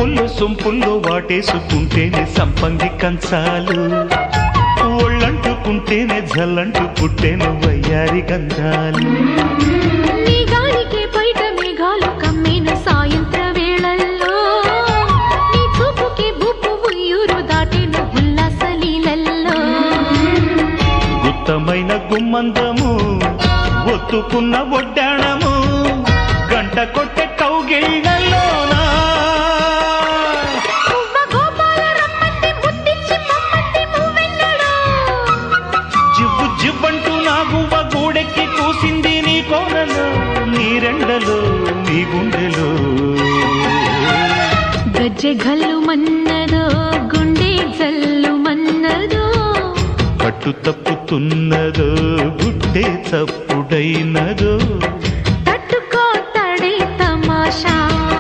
వంపుల్లో సొంపుల్లో వాటేసుకుంటేనే సంపంగి కంచాలు, ఒళ్ళంటుకుంటేనే జల్లంటు పుట్టేను వయ్యారి గంధాలు. నీ గాలికే బయట మేఘాలు కమ్మిన సాయంత్ర వేళల్లో, నీ చూపుకే బుప్పు ఉయ్యూరు దాటిన ఉల్లాస లీలల్లో. గుత్తమైన గుమ్మందము ఒత్తుకున్న ఒడ్డాణము, గంట కొట్టే కౌగిళ్ళలోనా జివ్వు జివ్వంటూ నా గువ్వ గూడెక్కి కూసింది నీ కోనలో, నీ రెండలో నీ గుండెలో. గజ్జె గల్లు మన్నదో గుండె జల్లు మన్నదో, పట్టు తప్పుతున్నదో గుడ్డే చప్పుడైనదో.